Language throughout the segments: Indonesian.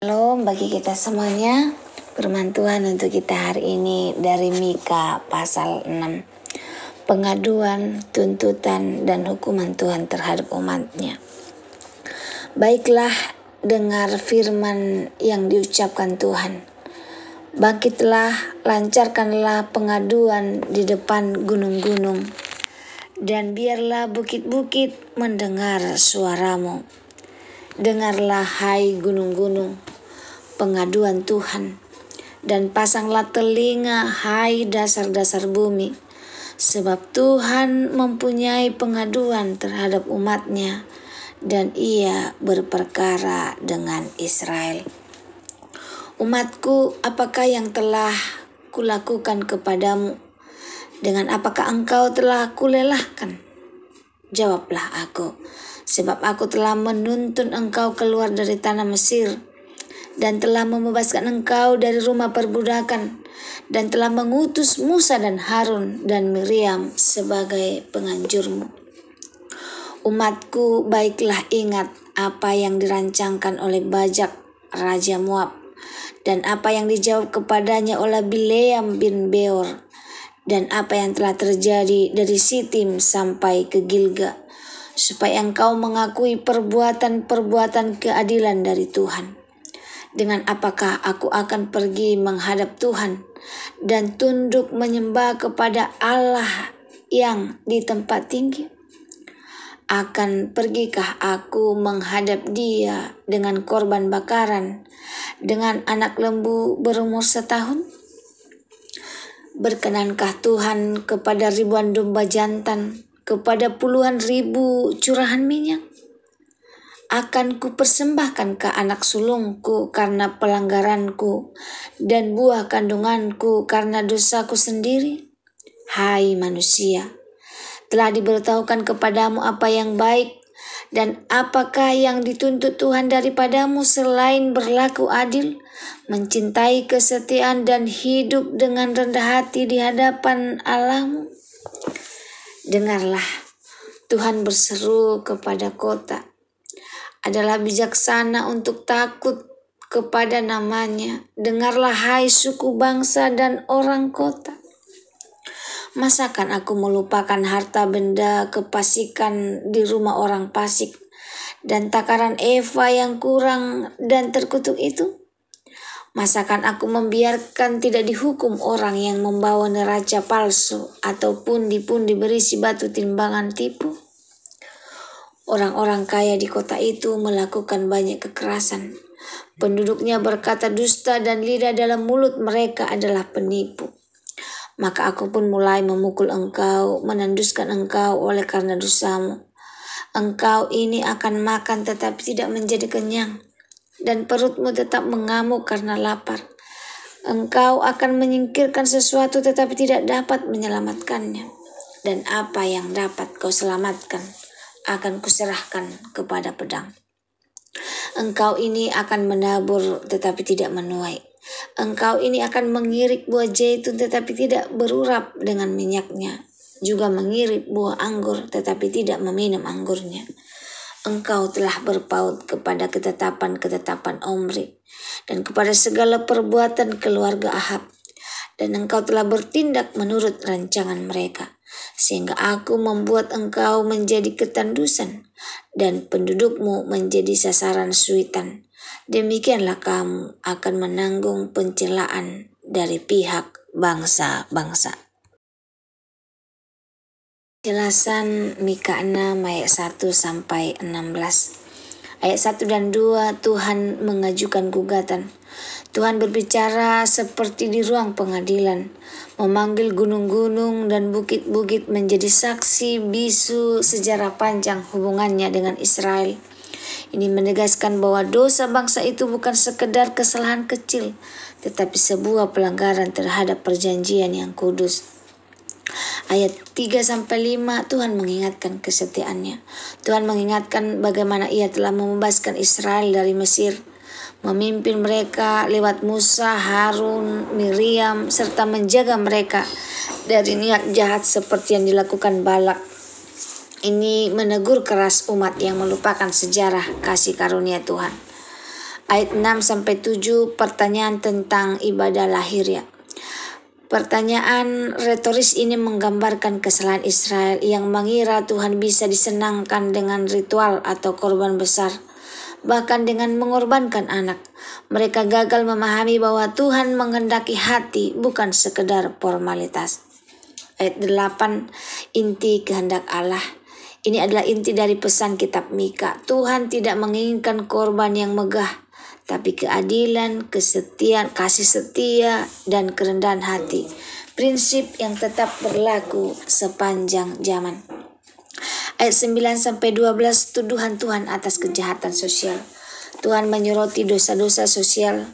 Shalom bagi kita semuanya. Firman Tuhan untuk kita hari ini dari Mika pasal 6. Pengaduan, tuntutan, dan hukuman Tuhan terhadap umatnya. Baiklah, dengar firman yang diucapkan Tuhan. Bangkitlah, lancarkanlah pengaduan di depan gunung-gunung. Dan biarlah bukit-bukit mendengar suaramu. Dengarlah hai gunung-gunung, pengaduan Tuhan, dan pasanglah telinga hai dasar-dasar bumi, sebab Tuhan mempunyai pengaduan terhadap umatnya, dan ia berperkara dengan Israel. Umatku, apakah yang telah kulakukan kepadamu? Dengan apakah engkau telah kulelahkan? Jawablah aku, sebab aku telah menuntun engkau keluar dari tanah Mesir, dan telah membebaskan engkau dari rumah perbudakan, dan telah mengutus Musa dan Harun dan Miriam sebagai penganjurmu. Umatku, baiklah ingat apa yang dirancangkan oleh Bajak, Raja Moab, dan apa yang dijawab kepadanya oleh Bileam bin Beor, dan apa yang telah terjadi dari Sitim sampai ke Gilga, supaya engkau mengakui perbuatan-perbuatan keadilan dari Tuhan. Dengan apakah aku akan pergi menghadap Tuhan dan tunduk menyembah kepada Allah yang di tempat tinggi? Akan pergikah aku menghadap Dia dengan korban bakaran, dengan anak lembu berumur setahun? Berkenankah Tuhan kepada ribuan domba jantan, kepada puluhan ribu curahan minyak? Akan kupersembahkan ke anak sulungku karena pelanggaranku, dan buah kandunganku karena dosaku sendiri? Hai manusia, telah diberitahukan kepadamu apa yang baik, dan apakah yang dituntut Tuhan daripadamu selain berlaku adil, mencintai kesetiaan dan hidup dengan rendah hati di hadapan Allahmu? Dengarlah, Tuhan berseru kepada kota. Adalah bijaksana untuk takut kepada namanya. Dengarlah hai suku bangsa dan orang kota. Masakan aku melupakan harta benda kepasikan di rumah orang pasik, dan takaran eva yang kurang dan terkutuk itu? Masakan aku membiarkan tidak dihukum orang yang membawa neraca palsu atau pundi-pundi berisi batu timbangan tipu? Orang-orang kaya di kota itu melakukan banyak kekerasan. Penduduknya berkata dusta dan lidah dalam mulut mereka adalah penipu. Maka aku pun mulai memukul engkau, menanduskan engkau oleh karena dosamu. Engkau ini akan makan tetapi tidak menjadi kenyang, dan perutmu tetap mengamuk karena lapar. Engkau akan menyingkirkan sesuatu tetapi tidak dapat menyelamatkannya. Dan apa yang dapat kau selamatkan akan kuserahkan kepada pedang. Engkau ini akan menabur tetapi tidak menuai. Engkau ini akan mengirik buah zaitun tetapi tidak berurap dengan minyaknya. Juga mengirik buah anggur tetapi tidak meminum anggurnya. Engkau telah berpaut kepada ketetapan-ketetapan Omri dan kepada segala perbuatan keluarga Ahab. Dan engkau telah bertindak menurut rancangan mereka, sehingga aku membuat engkau menjadi ketandusan dan pendudukmu menjadi sasaran suitan. Demikianlah kamu akan menanggung pencelaan dari pihak bangsa-bangsa. Jelasan Mika 6 ayat 1 sampai 16. Ayat 1 dan 2, Tuhan mengajukan gugatan. Tuhan berbicara seperti di ruang pengadilan, memanggil gunung-gunung dan bukit-bukit menjadi saksi bisu sejarah panjang hubungannya dengan Israel. Ini menegaskan bahwa dosa bangsa itu bukan sekedar kesalahan kecil, tetapi sebuah pelanggaran terhadap perjanjian yang kudus. Ayat 3-5 Tuhan mengingatkan kesetiaannya. Tuhan mengingatkan bagaimana ia telah membebaskan Israel dari Mesir, memimpin mereka lewat Musa, Harun, Miriam, serta menjaga mereka dari niat jahat seperti yang dilakukan Balak. Ini menegur keras umat yang melupakan sejarah kasih karunia Tuhan. Ayat 6-7 pertanyaan tentang ibadah lahiriah. Pertanyaan retoris ini menggambarkan kesalahan Israel yang mengira Tuhan bisa disenangkan dengan ritual atau korban besar, bahkan dengan mengorbankan anak. Mereka gagal memahami bahwa Tuhan menghendaki hati, bukan sekedar formalitas. Ayat 8, inti kehendak Allah. Ini adalah inti dari pesan kitab Mika. Tuhan tidak menginginkan korban yang megah, tapi keadilan, kesetiaan, kasih setia, dan kerendahan hati. Prinsip yang tetap berlaku sepanjang zaman. Ayat 9-12 tuduhan Tuhan atas kejahatan sosial. Tuhan menyoroti dosa-dosa sosial,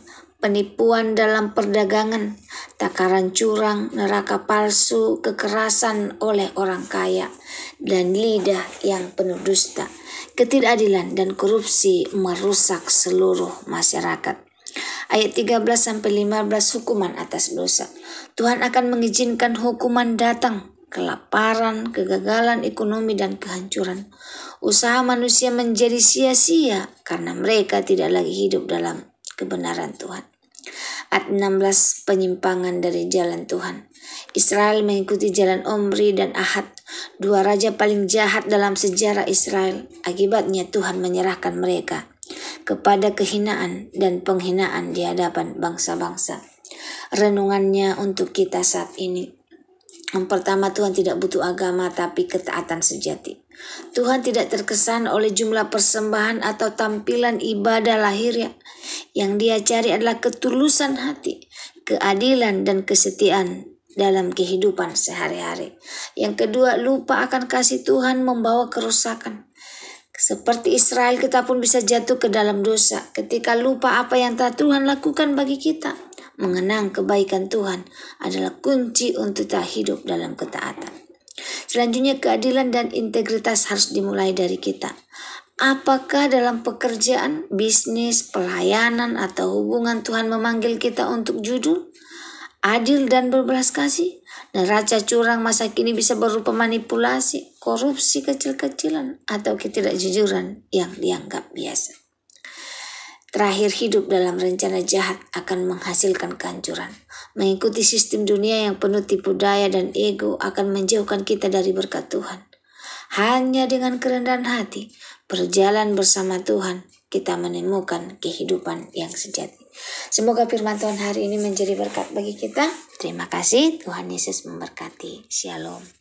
penipuan dalam perdagangan, takaran curang, neraka palsu, kekerasan oleh orang kaya, dan lidah yang penuh dusta. Ketidakadilan dan korupsi merusak seluruh masyarakat. Ayat 13-15 hukuman atas dosa. Tuhan akan mengizinkan hukuman datang, kelaparan, kegagalan ekonomi, dan kehancuran. Usaha manusia menjadi sia-sia karena mereka tidak lagi hidup dalam kebenaran Tuhan. Ayat 16 penyimpangan dari jalan Tuhan. Israel mengikuti jalan Omri dan Ahad, dua raja paling jahat dalam sejarah Israel. Akibatnya Tuhan menyerahkan mereka kepada kehinaan dan penghinaan di hadapan bangsa-bangsa. Renungannya untuk kita saat ini. Yang pertama, Tuhan tidak butuh agama tapi ketaatan sejati. Tuhan tidak terkesan oleh jumlah persembahan atau tampilan ibadah lahiriah. Yang Dia cari adalah ketulusan hati, keadilan, dan kesetiaan dalam kehidupan sehari-hari. Yang kedua, lupa akan kasih Tuhan membawa kerusakan. Seperti Israel, kita pun bisa jatuh ke dalam dosa ketika lupa apa yang telah Tuhan lakukan bagi kita. Mengenang kebaikan Tuhan adalah kunci untuk kita hidup dalam ketaatan. Selanjutnya, keadilan dan integritas harus dimulai dari kita. Apakah dalam pekerjaan, bisnis, pelayanan, atau hubungan Tuhan memanggil kita untuk jujur, adil, dan berbelas kasih? Neraca curang masa kini bisa berupa manipulasi, korupsi kecil-kecilan, atau ketidakjujuran yang dianggap biasa. Terakhir, hidup dalam rencana jahat akan menghasilkan kehancuran. Mengikuti sistem dunia yang penuh tipu daya dan ego akan menjauhkan kita dari berkat Tuhan. Hanya dengan kerendahan hati, berjalan bersama Tuhan, kita menemukan kehidupan yang sejati. Semoga firman Tuhan hari ini menjadi berkat bagi kita. Terima kasih, Tuhan Yesus memberkati. Shalom.